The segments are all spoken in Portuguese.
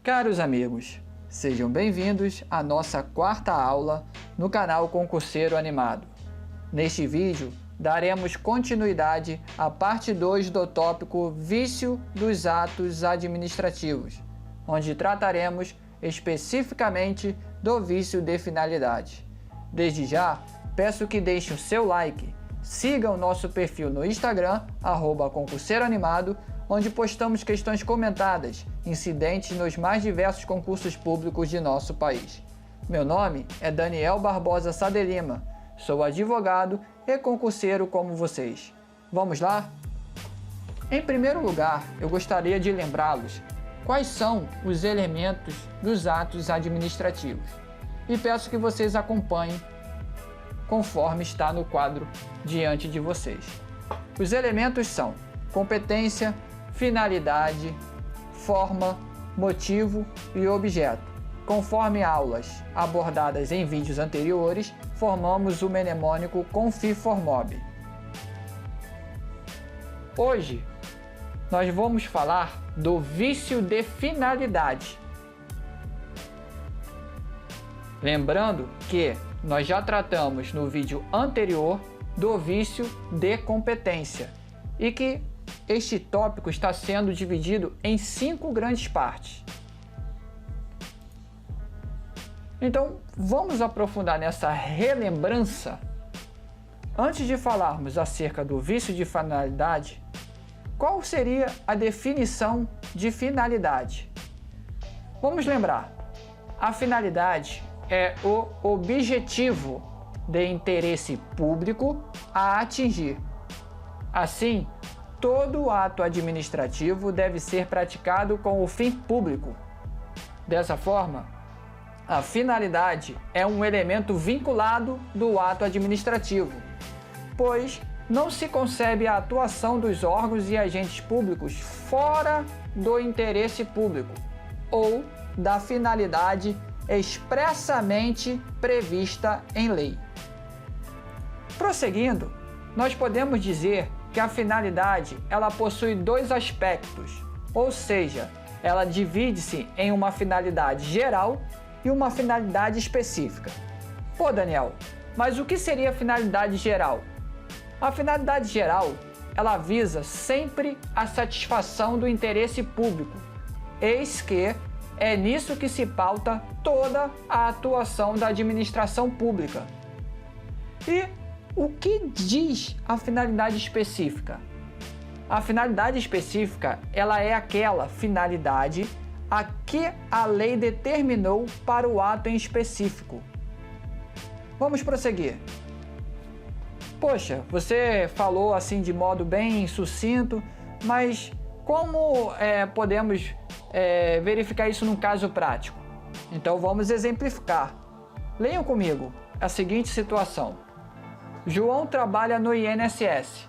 Caros amigos, sejam bem-vindos à nossa quarta aula no canal Concurseiro Animado. Neste vídeo, daremos continuidade à parte 2 do tópico Vício dos Atos Administrativos, onde trataremos especificamente do vício de finalidade. Desde já, peço que deixe o seu like, siga o nosso perfil no Instagram, @concurseiro_animado, onde postamos questões comentadas, incidentes nos mais diversos concursos públicos de nosso país. Meu nome é Daniel Barbosa Sá de Lima, sou advogado e concurseiro como vocês. Vamos lá? Em primeiro lugar, eu gostaria de lembrá-los quais são os elementos dos atos administrativos e peço que vocês acompanhem conforme está no quadro diante de vocês. Os elementos são competência, finalidade, forma, motivo e objeto. Conforme aulas abordadas em vídeos anteriores, formamos o mnemônico Confi-Formob. Hoje, nós vamos falar do vício de finalidade. Lembrando que nós já tratamos no vídeo anterior do vício de competência e que este tópico está sendo dividido em 5 grandes partes. Então, vamos aprofundar nessa relembrança. Antes de falarmos acerca do vício de finalidade, qual seria a definição de finalidade? Vamos lembrar, a finalidade é o objetivo de interesse público a atingir. Assim, todo ato administrativo deve ser praticado com o fim público. Dessa forma, a finalidade é um elemento vinculado do ato administrativo, pois não se concebe a atuação dos órgãos e agentes públicos fora do interesse público ou da finalidade expressamente prevista em lei. Prosseguindo, nós podemos dizer que a finalidade ela possui 2 aspectos, ou seja, ela divide-se em uma finalidade geral e uma finalidade específica. Pô, Daniel, mas o que seria a finalidade geral? A finalidade geral, ela visa sempre a satisfação do interesse público, eis que é nisso que se pauta toda a atuação da administração pública. E o que diz a finalidade específica? A finalidade específica, ela é aquela finalidade a que a lei determinou para o ato em específico. Vamos prosseguir. Poxa, você falou assim de modo bem sucinto, mas como podemos verificar isso num caso prático? Então vamos exemplificar. Leiam comigo a seguinte situação. João trabalha no INSS.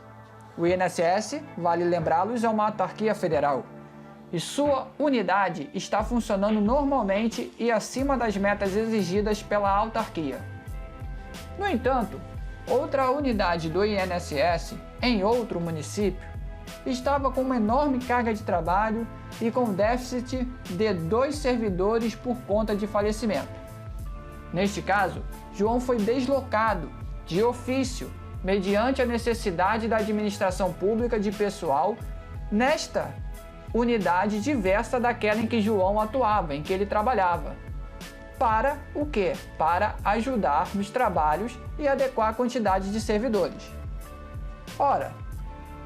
O INSS, vale lembrá-los, é uma autarquia federal. E sua unidade está funcionando normalmente e acima das metas exigidas pela autarquia. No entanto, outra unidade do INSS, em outro município, estava com uma enorme carga de trabalho e com déficit de 2 servidores por conta de falecimento. Neste caso, João foi deslocado de ofício, mediante a necessidade da administração pública de pessoal nesta unidade diversa daquela em que João atuava, em que ele trabalhava. Para o quê? Para ajudar nos trabalhos e adequar a quantidade de servidores. Ora,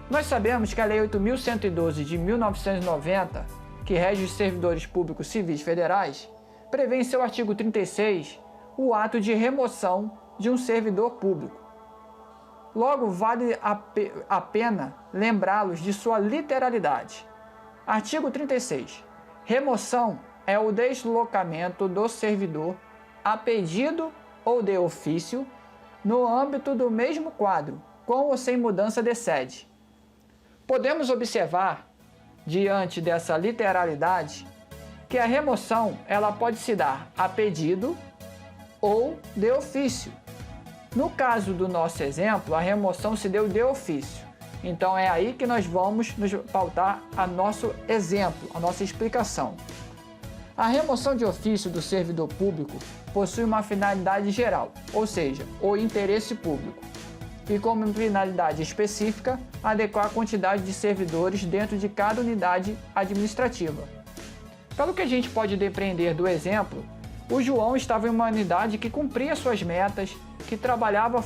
nós sabemos que a Lei 8.112 de 1990, que rege os servidores públicos civis federais, prevê em seu artigo 36 o ato de remoção de um servidor público. Logo, vale a pena lembrá-los de sua literalidade. Artigo 36. Remoção é o deslocamento do servidor a pedido ou de ofício no âmbito do mesmo quadro, com ou sem mudança de sede. Podemos observar, diante dessa literalidade, que a remoção ela pode se dar a pedido ou de ofício. No caso do nosso exemplo, a remoção se deu de ofício. Então é aí que nós vamos nos pautar a nosso exemplo, a nossa explicação. A remoção de ofício do servidor público possui uma finalidade geral, ou seja, o interesse público, e como finalidade específica, adequar a quantidade de servidores dentro de cada unidade administrativa. Pelo que a gente pode depreender do exemplo, o João estava em uma unidade que cumpria suas metas, que trabalhava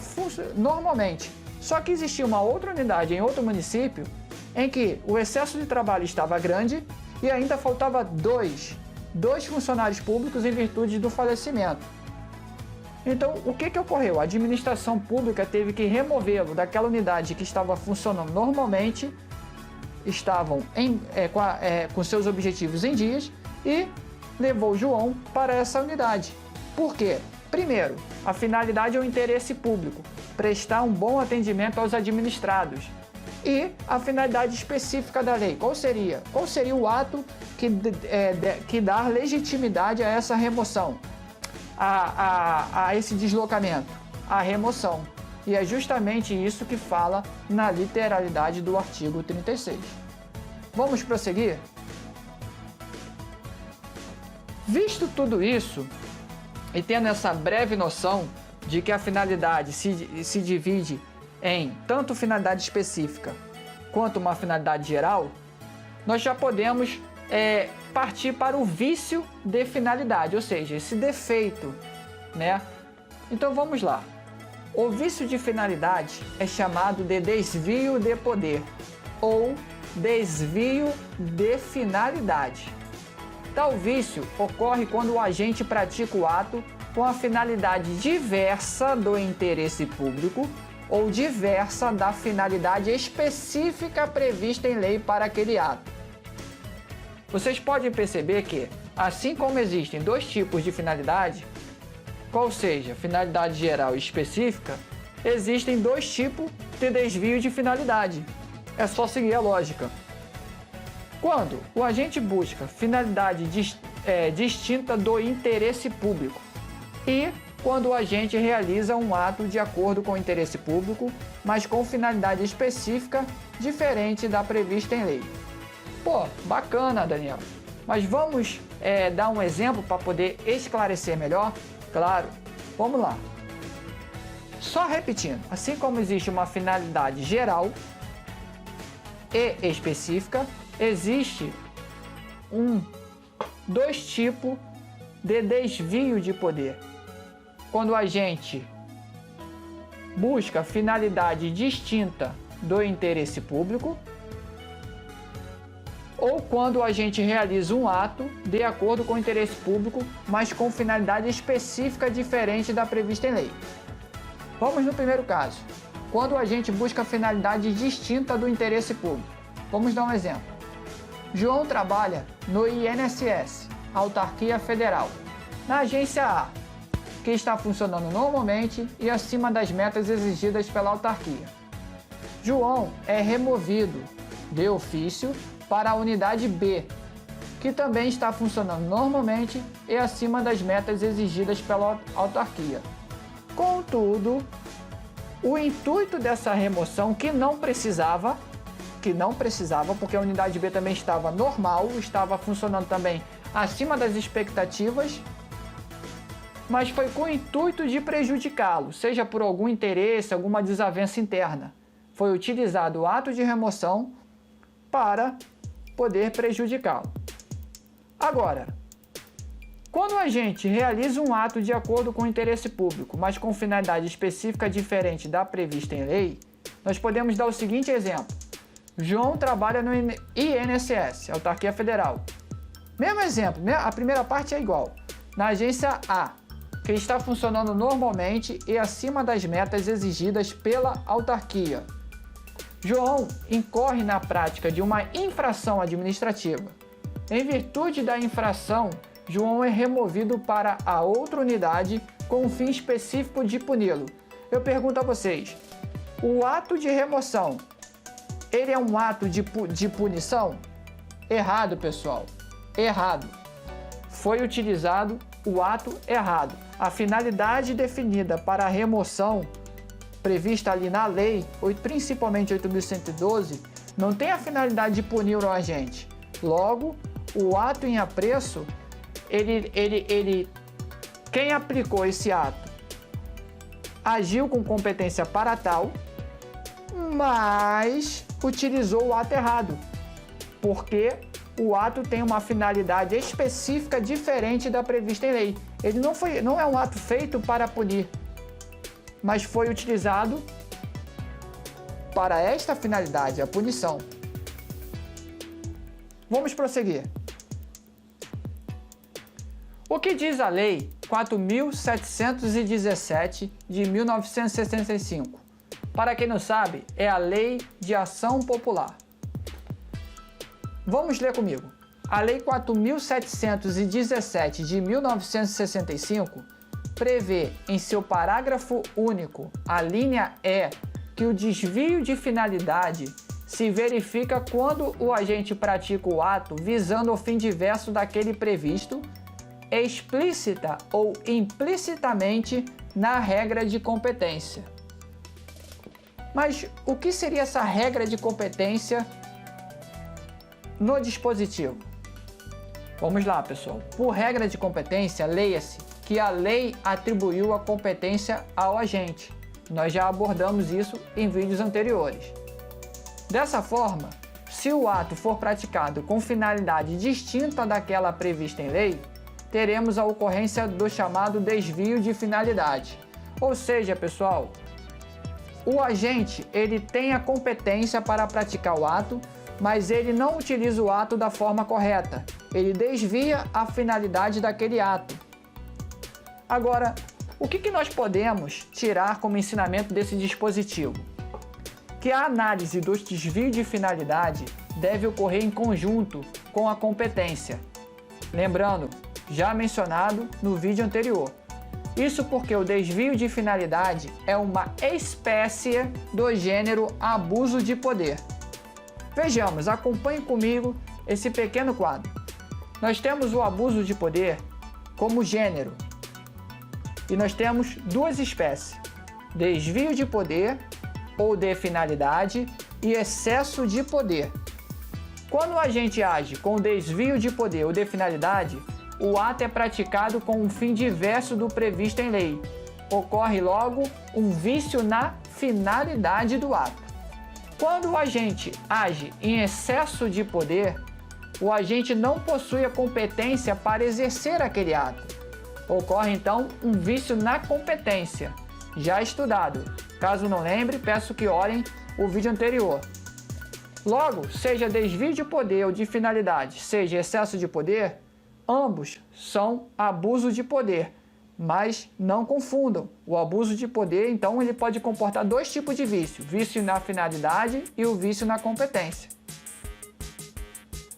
normalmente, só que existia uma outra unidade em outro município em que o excesso de trabalho estava grande e ainda faltava dois funcionários públicos em virtude do falecimento. Então, o que ocorreu? A administração pública teve que removê-lo daquela unidade que estava funcionando normalmente, estavam com seus objetivos em dias, e levou o João para essa unidade. Por quê? Primeiro, a finalidade é o interesse público, prestar um bom atendimento aos administrados. E a finalidade específica da lei, qual seria? Qual seria o ato que dá legitimidade a essa remoção, a esse deslocamento? A remoção. E é justamente isso que fala na literalidade do artigo 36. Vamos prosseguir? Visto tudo isso, e tendo essa breve noção de que a finalidade se divide em tanto finalidade específica quanto uma finalidade geral, nós já podemos partir para o vício de finalidade, ou seja, esse defeito, né? Então vamos lá. O vício de finalidade é chamado de desvio de poder ou desvio de finalidade. Tal vício ocorre quando o agente pratica o ato com a finalidade diversa do interesse público ou diversa da finalidade específica prevista em lei para aquele ato. Vocês podem perceber que, assim como existem dois tipos de finalidade, qual seja, finalidade geral e específica, existem dois tipos de desvio de finalidade. É só seguir a lógica. Quando o agente busca finalidade distinta do interesse público e quando o agente realiza um ato de acordo com o interesse público, mas com finalidade específica diferente da prevista em lei. Pô, bacana, Daniel. Mas vamos dar um exemplo para poder esclarecer melhor? Claro, vamos lá. Só repetindo, assim como existe uma finalidade geral e específica, existe dois tipos de desvio de poder. Quando o agente busca finalidade distinta do interesse público ou quando o agente realiza um ato de acordo com o interesse público, mas com finalidade específica diferente da prevista em lei. Vamos no primeiro caso, quando o agente busca finalidade distinta do interesse público. Vamos dar um exemplo. João trabalha no INSS, Autarquia Federal, na agência A, que está funcionando normalmente e acima das metas exigidas pela autarquia. João é removido de ofício para a unidade B, que também está funcionando normalmente e acima das metas exigidas pela autarquia. Contudo, o intuito dessa remoção, que não precisava, porque a unidade B também estava normal, estava funcionando também acima das expectativas, mas foi com o intuito de prejudicá-lo, seja por algum interesse, alguma desavença interna. Foi utilizado o ato de remoção para poder prejudicá-lo. Agora, quando a gente realiza um ato de acordo com o interesse público, mas com finalidade específica diferente da prevista em lei, nós podemos dar o seguinte exemplo. João trabalha no INSS, Autarquia Federal. Mesmo exemplo, a primeira parte é igual. Na agência A, que está funcionando normalmente e acima das metas exigidas pela autarquia. João incorre na prática de uma infração administrativa. Em virtude da infração, João é removido para a outra unidade com o fim específico de puni-lo. Eu pergunto a vocês, o ato de remoção, ele é um ato de punição? Errado, pessoal. Errado. Foi utilizado o ato errado. A finalidade definida para a remoção, prevista ali na lei, principalmente 8.112, não tem a finalidade de punir o agente. Logo, o ato em apreço quem aplicou esse ato agiu com competência para tal, mas utilizou o ato errado, porque o ato tem uma finalidade específica diferente da prevista em lei. Ele não é um ato feito para punir, mas foi utilizado para esta finalidade, a punição. Vamos prosseguir. O que diz a Lei 4.717 de 1965? Para quem não sabe, é a Lei de Ação Popular. Vamos ler comigo. A Lei 4.717 de 1965 prevê em seu parágrafo único, a linha E, que o desvio de finalidade se verifica quando o agente pratica o ato visando o fim diverso daquele previsto, explícita ou implicitamente na regra de competência. Mas o que seria essa regra de competência no dispositivo? Vamos lá, pessoal. Por regra de competência, leia-se que a lei atribuiu a competência ao agente. Nós já abordamos isso em vídeos anteriores. Dessa forma, se o ato for praticado com finalidade distinta daquela prevista em lei, teremos a ocorrência do chamado desvio de finalidade. Ou seja, pessoal, o agente ele tem a competência para praticar o ato, mas ele não utiliza o ato da forma correta. Ele desvia a finalidade daquele ato. Agora, o que nós podemos tirar como ensinamento desse dispositivo? Que a análise do desvio de finalidade deve ocorrer em conjunto com a competência. Lembrando, já mencionado no vídeo anterior. Isso porque o desvio de finalidade é uma espécie do gênero abuso de poder. Vejamos, acompanhe comigo esse pequeno quadro. Nós temos o abuso de poder como gênero. E nós temos duas espécies: desvio de poder ou de finalidade e excesso de poder. Quando a gente age com desvio de poder ou de finalidade, o ato é praticado com um fim diverso do previsto em lei. Ocorre logo um vício na finalidade do ato. Quando o agente age em excesso de poder, o agente não possui a competência para exercer aquele ato. Ocorre então um vício na competência, já estudado. Caso não lembre, peço que olhem o vídeo anterior. Logo, seja desvio de poder ou de finalidade, seja excesso de poder, ambos são abuso de poder, mas não confundam. O abuso de poder, então, ele pode comportar dois tipos de vício: vício na finalidade e o vício na competência.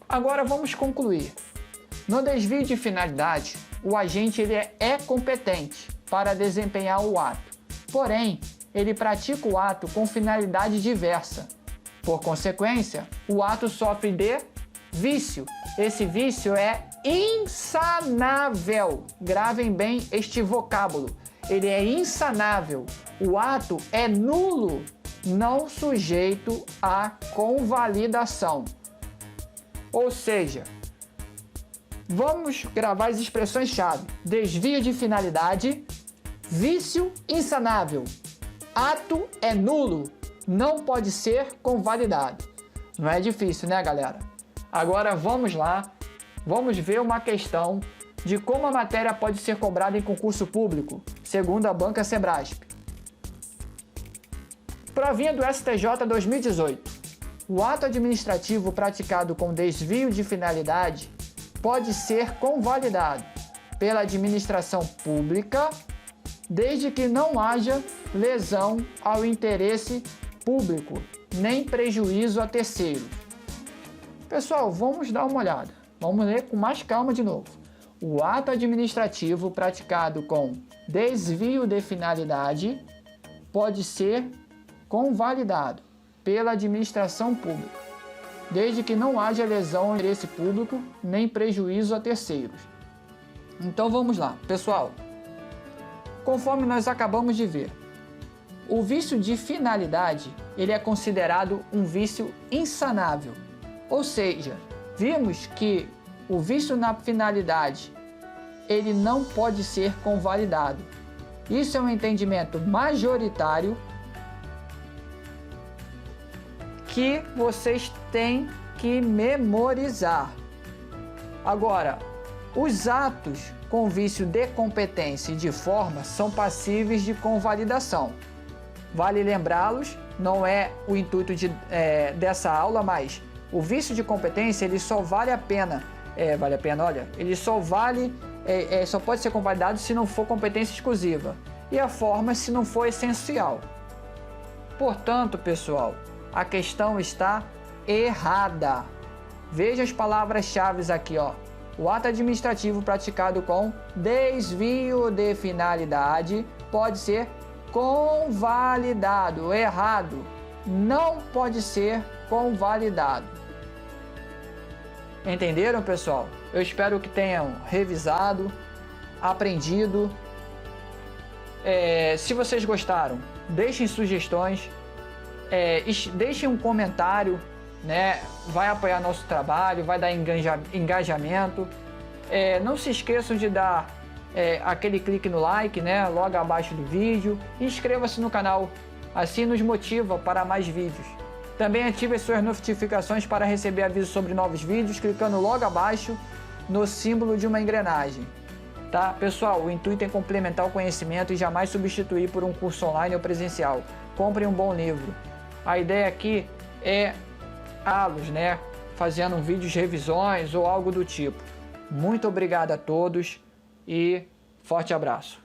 Agora vamos concluir. No desvio de finalidade, o agente ele é competente para desempenhar o ato, porém, ele pratica o ato com finalidade diversa. Por consequência, o ato sofre de vício. Esse vício é insanável. Gravem bem este vocábulo. Ele é insanável. O ato é nulo, não sujeito à convalidação. Ou seja, vamos gravar as expressões-chave: desvio de finalidade, vício insanável, ato é nulo, não pode ser convalidado. Não é difícil, né, galera? Agora vamos lá, vamos ver uma questão de como a matéria pode ser cobrada em concurso público, segundo a banca Sebrasp. Provinha do STJ 2018. O ato administrativo praticado com desvio de finalidade pode ser convalidado pela administração pública, desde que não haja lesão ao interesse público, nem prejuízo a terceiros. Pessoal, vamos dar uma olhada. Vamos ler com mais calma de novo. O ato administrativo praticado com desvio de finalidade pode ser convalidado pela administração pública, desde que não haja lesão ao interesse público, nem prejuízo a terceiros. Então vamos lá, pessoal. Conforme nós acabamos de ver, o vício de finalidade, ele é considerado um vício insanável. Ou seja, vimos que o vício na finalidade ele não pode ser convalidado. Isso é um entendimento majoritário que vocês têm que memorizar. Agora, os atos com vício de competência e de forma são passíveis de convalidação. Vale lembrá-los, não é o intuito dessa aula, mas o vício de competência ele só vale a pena, ele só pode ser convalidado se não for competência exclusiva e a forma se não for essencial. Portanto, pessoal, a questão está errada. Veja as palavras-chave aqui, ó. O ato administrativo praticado com desvio de finalidade pode ser convalidado. Errado. Não pode ser convalidado. Entenderam, pessoal? Eu espero que tenham revisado, aprendido. Se vocês gostaram, deixem sugestões, deixem um comentário, né? Vai apoiar nosso trabalho, vai dar engajamento. Não se esqueçam de dar aquele clique no like, né? Logo abaixo do vídeo. Inscreva-se no canal, assim nos motiva para mais vídeos. Também ative as suas notificações para receber avisos sobre novos vídeos, clicando logo abaixo no símbolo de uma engrenagem. Tá? Pessoal, o intuito é complementar o conhecimento e jamais substituir por um curso online ou presencial. Comprem um bom livro. A ideia aqui é né? Fazendo vídeos revisões ou algo do tipo. Muito obrigado a todos e forte abraço.